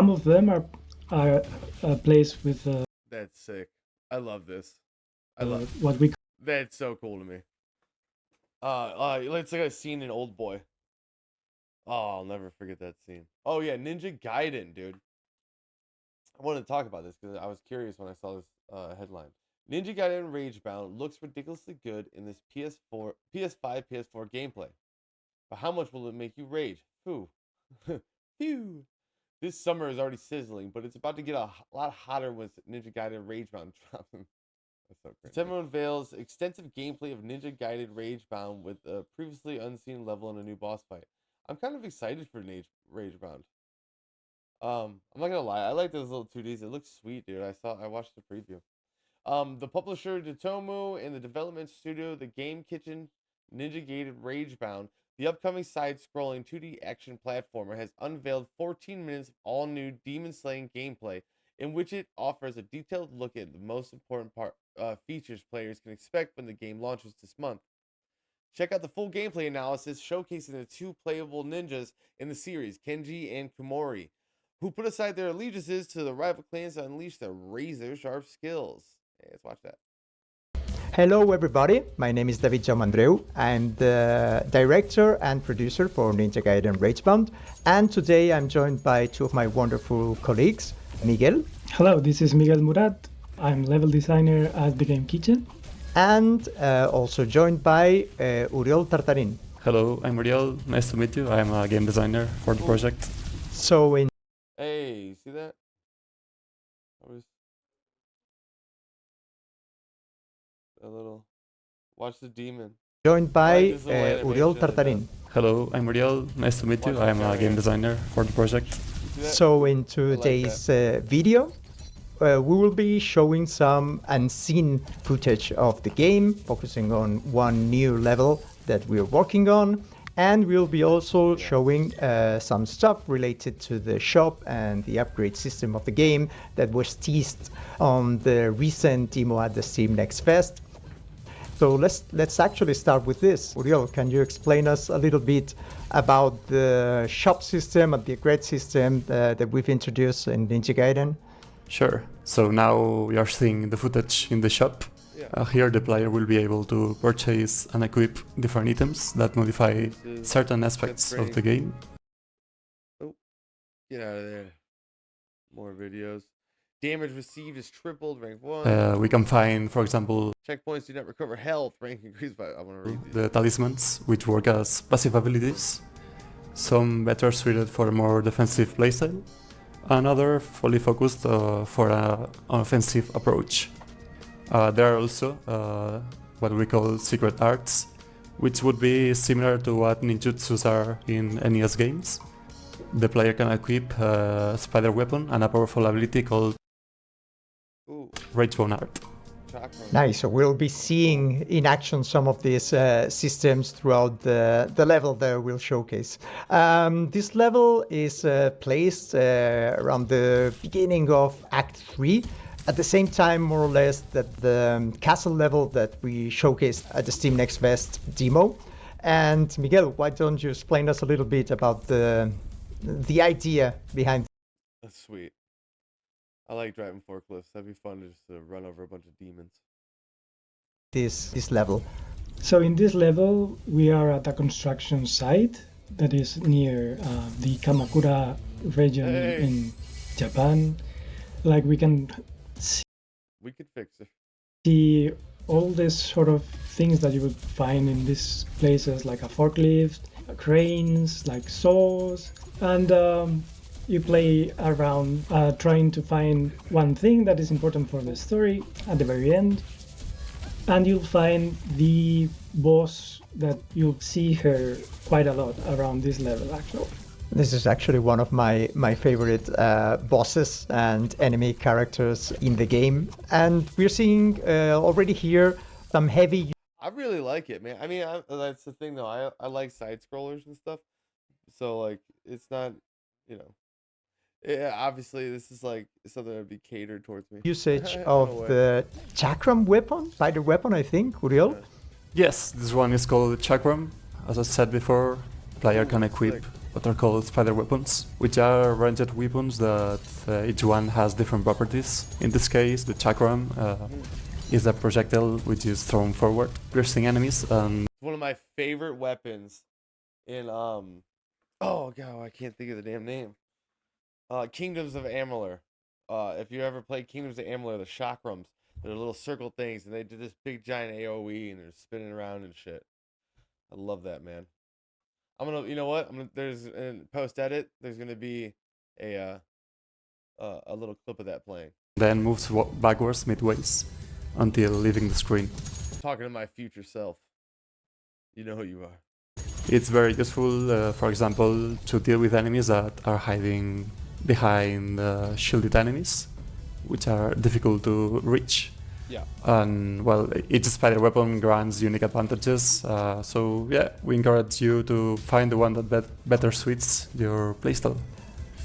Some of them are placed with That's sick. I love this. I love what we that's so cool to me. It's like a scene in Old Boy. Oh, I'll never forget that scene. Oh yeah, Ninja Gaiden, dude. I wanted to talk about this because I was curious when I saw this headline. Ninja Gaiden Ragebound looks ridiculously good in this PS4, PS5, PS4 gameplay. But how much will it make you rage? Phew. Phew. This summer is already sizzling, but it's about to get a lot hotter with Ninja Gaiden Ragebound dropping. That's so crazy. Nintendo unveils extensive gameplay of Ninja Gaiden Ragebound with a previously unseen level and a new boss fight. I'm kind of excited for Ragebound. I'm not gonna lie, I like those little 2Ds. It looks sweet, dude. I watched the preview. The publisher Datomu and the development studio, the Game Kitchen, Ninja Gaiden Ragebound, the upcoming side-scrolling 2D action platformer, has unveiled 14 minutes of all-new demon-slaying gameplay, in which it offers a detailed look at the most important features players can expect when the game launches this month. Check out the full gameplay analysis showcasing the two playable ninjas in the series, Kenji and Kumori, who put aside their allegiances to the rival clans to unleash their razor-sharp skills. Hey, let's watch that. Hello everybody, my name is David Jaume-Andreu. I'm the director and producer for Ninja Gaiden Ragebound, and today I'm joined by two of my wonderful colleagues, Miguel. Hello, this is Miguel Murat. I'm level designer at the Game Kitchen. And also joined by Uriol Tartarin. Hello, I'm Uriel. Nice to meet you. I'm a game designer for the project. So in Hey, you see that? A little. Watch the demon. Joined by Uriel Tartarin. Hello, I'm Uriel. Nice to meet you. I'm a game designer for the project. So in today's video, we will be showing some unseen footage of the game, focusing on one new level that we're working on, and we'll be also showing some stuff related to the shop and the upgrade system of the game that was teased on the recent demo at the Steam Next Fest. So let's actually start with this. Uriel, can you explain us a little bit about the shop system and the upgrade system that we've introduced in Ninja Gaiden? Sure. So now we are seeing the footage in the shop. Here the player will be able to purchase and equip different items that modify certain aspects of the game. Oh, get out of there. More videos. Damage received is tripled, rank 1. We can find, for example, checkpoints do not recover health, rank increased by, I want to read these. The talismans, which work as passive abilities. Some better suited for a more defensive playstyle. Another fully focused for an offensive approach. There are also what we call secret arts, which would be similar to what ninjutsus are in NES games. The player can equip a spider weapon and a powerful ability called Ragebound art. Nice, so we'll be seeing in action some of these systems throughout the level that we'll showcase. This level is placed around the beginning of Act 3, at the same time more or less that the castle level that we showcased at the Steam Next Fest demo. And Miguel, why don't you explain us a little bit about the idea behind. That's sweet. I like driving forklifts. That'd be fun just to run over a bunch of demons. This level. So in this level, we are at a construction site that is near the Kamakura region in Japan. Like we can could fix it. See all these sort of things that you would find in these places, like a forklift, cranes, like saws, and you play around trying to find one thing that is important for the story at the very end, and you'll find the boss that you'll see her quite a lot around this level actually. This is actually one of my favorite bosses and enemy characters in the game, and we're seeing already here some heavy. I really like it, man. I mean, that's the thing though. I like side scrollers and stuff, so like it's not, you know. Yeah, obviously this is like something that would be catered towards me. Usage of the chakram weapon, spider weapon, I think, Uriel? Yes, this one is called chakram. As I said before, player can equip what are called spider weapons, which are ranged weapons that each one has different properties. In this case, the chakram is a projectile which is thrown forward, piercing enemies. And one of my favorite weapons in oh god, I can't think of the damn name. Kingdoms of Amalur. If you ever played Kingdoms of Amalur, the chakrams, they're little circle things, and they do this big giant AOE, and they're spinning around and shit. I love that, man. I'm gonna, you know what? There's in post edit. There's gonna be a little clip of that playing. Then moves backwards midways until leaving the screen. Talking to my future self. You know who you are. It's very useful, for example, to deal with enemies that are hiding behind shielded enemies, which are difficult to reach. Yeah. And well, each spider weapon grants unique advantages. So yeah, we encourage you to find the one that better suits your playstyle.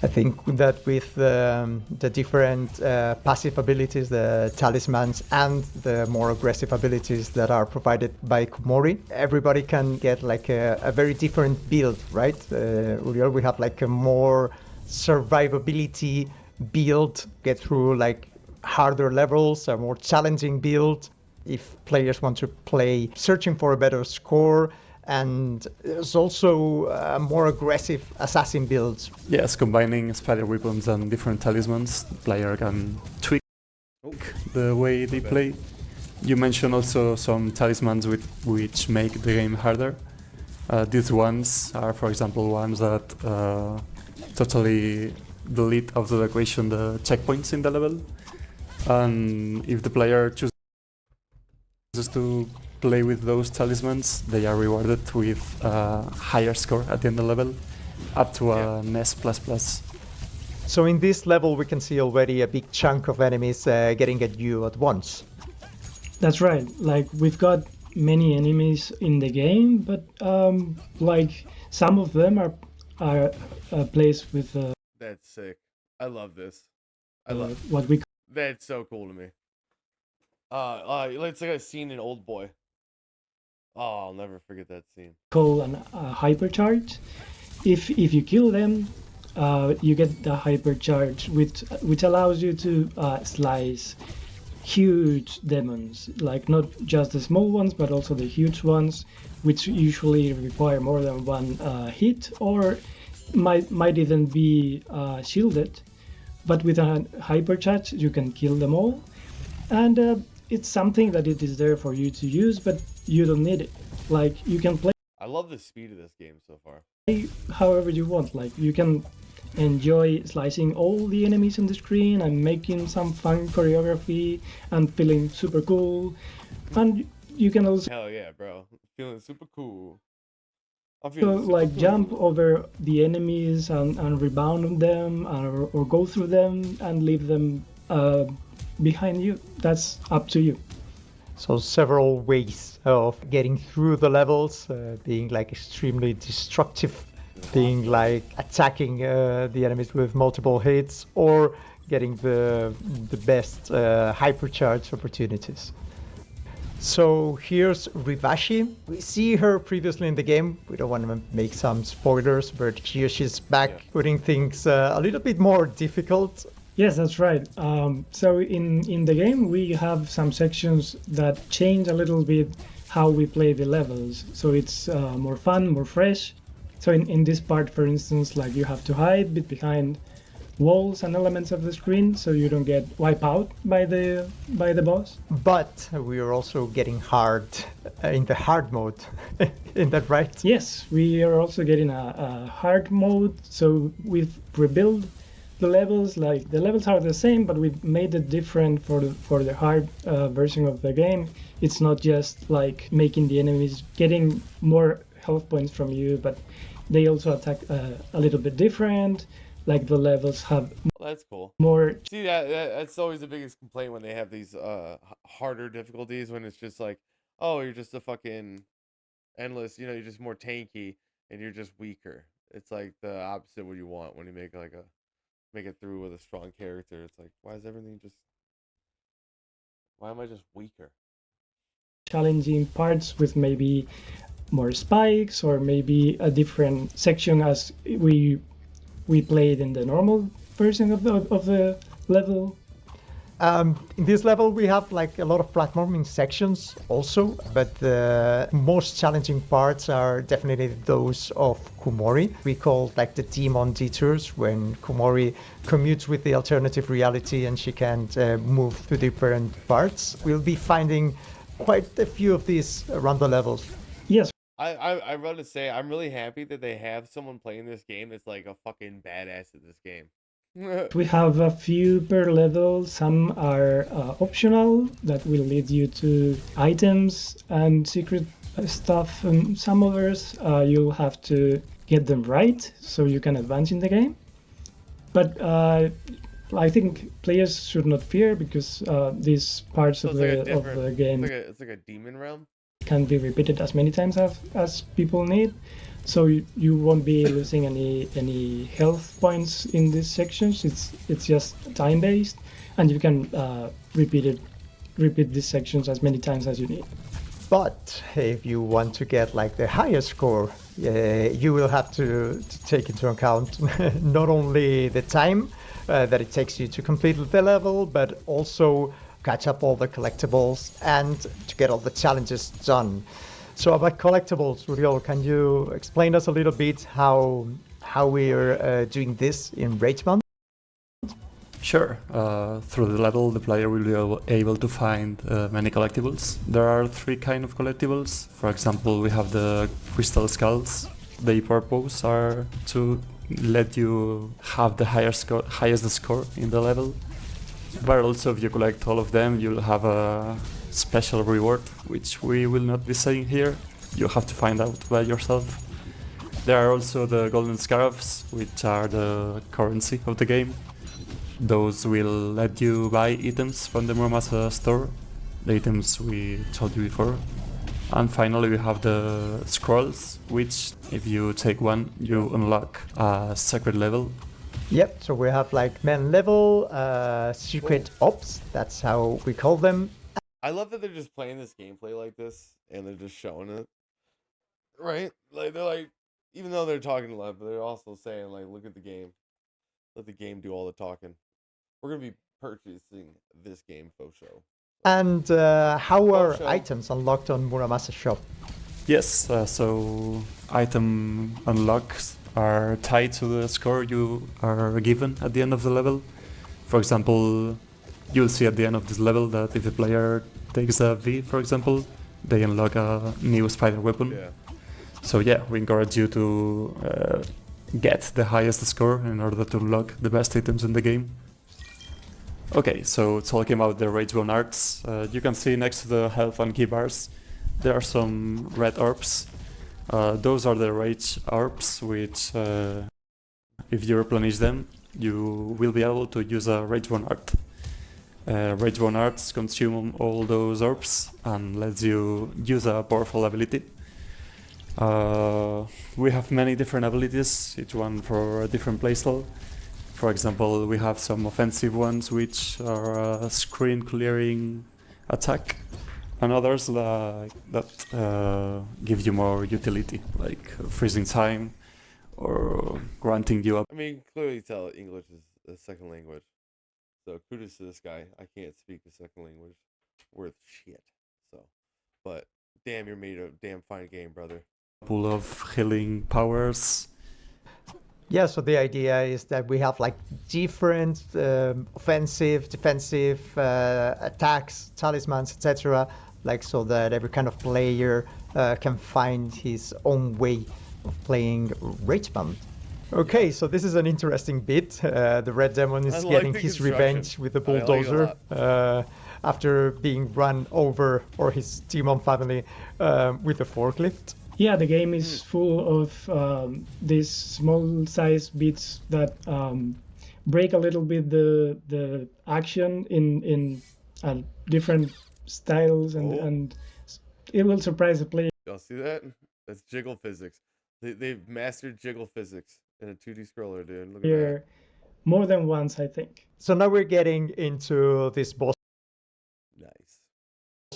I think that with the different passive abilities, the talismans, and the more aggressive abilities that are provided by Komori, everybody can get like a very different build, right? Uriel, we have like a more survivability build, get through like harder levels, a more challenging build. If players want to play searching for a better score, and there's also more aggressive assassin builds. Yes, combining spider weapons and different talismans, the player can tweak the way they play. You mentioned also some talismans which make the game harder. These ones are, for example, ones that totally delete out of the equation the checkpoints in the level. And if the player chooses to play with those talismans, they are rewarded with a higher score at the end of the level, up to an S++. So in this level, we can see already a big chunk of enemies getting at you at once. That's right. Like, we've got many enemies in the game, but like some of them are placed with That's sick. I love this. I love what we That's so cool to me. It's like a scene in Old Boy. Oh, I'll never forget that scene. call a hypercharge. If you kill them, you get the hypercharge, which allows you to slice huge demons, like not just the small ones, but also the huge ones, which usually require more than one hit, or might even be shielded. But with a hypercharge, you can kill them all, and it's something that it is there for you to use, but you don't need it. Like, you can play I love the speed of this game so far. however you want. Like, you can enjoy slicing all the enemies on the screen and making some fun choreography and feeling super cool. And you can also Hell yeah, bro. Feeling super cool. I'm feeling super like cool. jump over the enemies and rebound on them, or go through them and leave them behind you. That's up to you. So several ways of getting through the levels, being like extremely destructive, being like attacking the enemies with multiple hits, or getting the best hypercharge opportunities. So here's Rivashi. We see her previously in the game. We don't want to make some spoilers, but here she's back, putting things a little bit more difficult. Yes, that's right. So in the game, we have some sections that change a little bit how we play the levels. So it's more fun, more fresh. So in this part, for instance, like, you have to hide behind walls and elements of the screen so you don't get wiped out by the boss. But we are also getting hard in the hard mode. Isn't that right? Yes, we are also getting a hard mode. So we've rebuilt the levels. Like, the levels are the same, but we've made it different for the hard version of the game. It's not just like making the enemies getting more health points from you, but they also attack a little bit different. Like, the levels have Well, that's cool. more. See, that's always the biggest complaint when they have these harder difficulties, when it's just like, oh, you're just a fucking endless, you're just more tanky and you're just weaker. It's like the opposite of what you want when you make it through with a strong character. It's like, why am I just weaker? Challenging parts with maybe more spikes, or maybe a different section as we played in the normal version of the level. In this level, we have like a lot of platforming sections also, but the most challenging parts are definitely those of Kumori. We call like the demon detours, when Kumori commutes with the alternative reality and she can't move to different parts. We'll be finding quite a few of these around the levels. Yes. I want to say I'm really happy that they have someone playing this game that's like a fucking badass at this game. We have a few per level. Some are optional that will lead you to items and secret stuff, and some others you'll have to get them right so you can advance in the game. But I think players should not fear, because these parts So of it's the game it's like a demon realm. can be repeated as many times as people need. So you won't be losing any health points in these sections. It's just time based, and you can repeat these sections as many times as you need. But if you want to get like the highest score, you will have to take into account not only the time that it takes you to complete the level, but also catch up all the collectibles and to get all the challenges done. So about collectibles, Uriel, can you explain us a little bit how we're doing this in Ragebound? Sure. Through the level, the player will be able to find many collectibles. There are three kinds of collectibles. For example, we have the crystal skulls. Their purpose are to let you have the highest score in the level. But also, if you collect all of them, you'll have a special reward, which we will not be saying here. You have to find out by yourself. There are also the golden scarabs, which are the currency of the game. Those will let you buy items from the Muramasa store, the items we told you before. And finally we have the scrolls, which if you take one, you unlock a secret level. Yep, so we have like main level, secret ops, that's how we call them. I love that they're just playing this gameplay like this and they're just showing it. Right? Like they're like, even though they're talking a lot, but they're also saying like, look at the game. Let the game do all the talking. We're gonna be purchasing this game, faux show. And how are show. items unlocked on Muramasa shop? Yes, so item unlocks are tied to the score you are given at the end of the level. For example, you'll see at the end of this level that if the player takes a V, for example, they unlock a new spider weapon. Yeah. So yeah, we encourage you to get the highest score in order to unlock the best items in the game. Okay, so talking about the Ragebound arts, you can see next to the health and key bars, there are some red orbs. Those are the rage orbs, which if you replenish them, you will be able to use a Ragebound art. Ragebound arts consume all those orbs and lets you use a powerful ability. We have many different abilities, each one for a different playstyle. For example, we have some offensive ones, which are a screen clearing attack, and others like that give you more utility, like freezing time or granting you up. I mean, clearly tell English is a second language. So kudos to this guy. I can't speak the second language worth shit. So, but damn, you're made a damn fine game, brother. Pool of healing powers. Yeah, so the idea is that we have like different offensive, defensive attacks, talismans, etc. Like so that every kind of player can find his own way of playing Ragebound. Okay, so this is an interesting bit. The Red Demon is getting his revenge with the bulldozer after being run over, or his demon family, with a forklift. Yeah, the game is full of these small size bits that break a little bit the action in different styles, and it will surprise the player. Y'all see that? That's jiggle physics. They've mastered jiggle physics in a 2D scroller, dude. Look at that. More than once, I think. So now we're getting into this boss. Nice.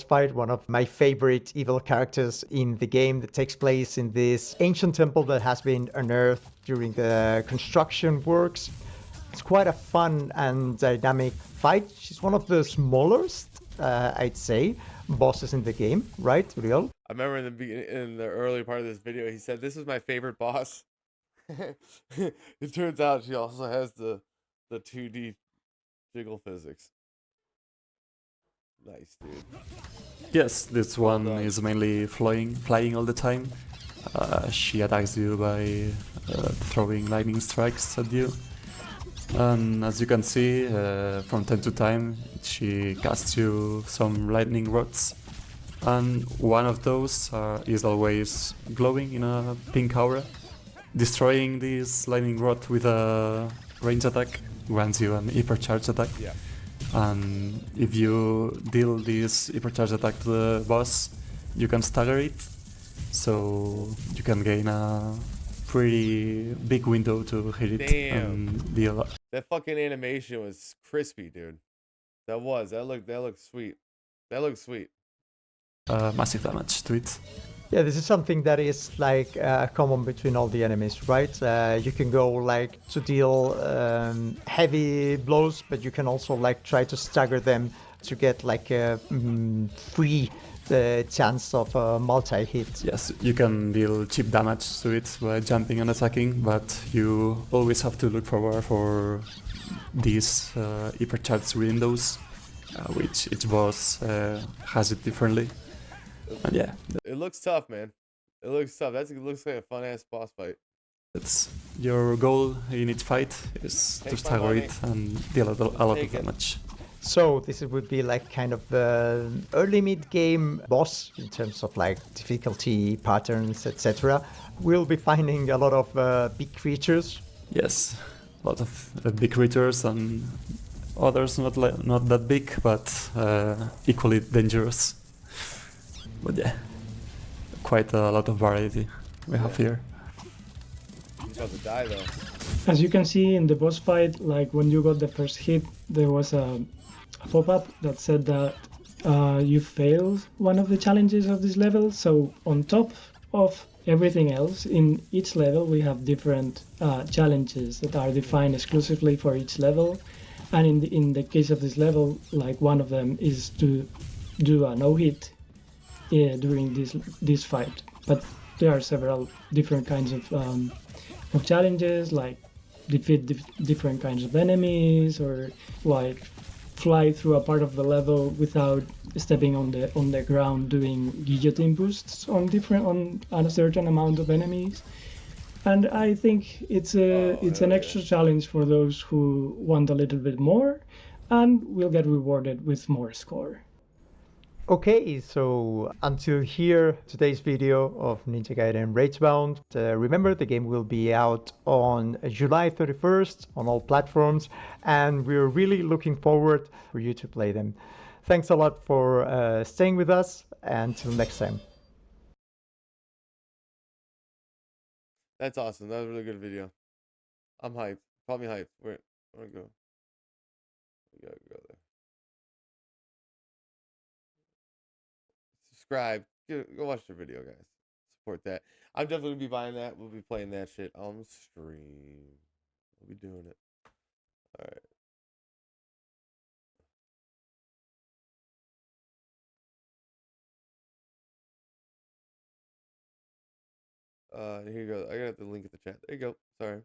fight, one of my favorite evil characters in the game that takes place in this ancient temple that has been unearthed during the construction works. It's quite a fun and dynamic fight. She's one of the smallest, I'd say, bosses in the game, right, Uriel? I remember in the early part of this video, he said, "This is my favorite boss." It turns out she also has the 2D jiggle physics. Nice, dude. Yes, this Well one done. is mainly flying all the time. She attacks you by throwing lightning strikes at you. And as you can see, from time to time, she casts you some lightning rods. And one of those is always glowing in a pink aura. Destroying this lightning rod with a range attack grants you an hypercharge attack. Yeah. And if you deal this hypercharge attack to the boss, you can stagger it, so you can gain a pretty big window to hit it. Damn. And deal. That fucking animation was crispy, dude. That looked sweet. That looked sweet. Massive damage to it. Yeah, this is something that is like common between all the enemies, right? You can go like to deal heavy blows, but you can also like try to stagger them to get like a free chance of a multi-hit. Yes, you can deal cheap damage to it by jumping and attacking, but you always have to look forward for these hypercharged windows, which each boss has it differently. And yeah, It looks tough, man. It looks tough. It looks like a fun ass boss fight. that's your goal in each fight, is Take to my stagger money. it and deal a lot Take of it. damage. So this would be like kind of the early mid-game boss in terms of like difficulty patterns, etc. We'll be finding a lot of big creatures. Yes, a lot of big creatures and others not that big, but equally dangerous. But yeah, quite a lot of variety we have here. He's about to die though. As you can see in the boss fight, like when you got the first hit, there was a pop-up that said that you failed one of the challenges of this level. So on top of everything else, in each level we have different challenges that are defined exclusively for each level. And in the case of this level, like one of them is to do a no-hit during this fight. But there are several different kinds of challenges, like defeat different kinds of enemies, or like fly through a part of the level without stepping on the ground, doing guillotine boosts on a certain amount of enemies. And I think it's an extra challenge for those who want a little bit more, and will get rewarded with more score. Okay, so until here, today's video of Ninja Gaiden Ragebound. Remember, the game will be out on July 31st on all platforms, and we're really looking forward for you to play them. Thanks a lot for staying with us, and until next time. That's awesome. That was a really good video. I'm hyped. Call me hyped. Wait, where do I go? We gotta go there. Subscribe. Go watch the video, guys. Support that. I'm definitely gonna be buying that. We'll be playing that shit on stream. We'll be doing it. All right. Here you go. I got the link at the chat. There you go. Sorry.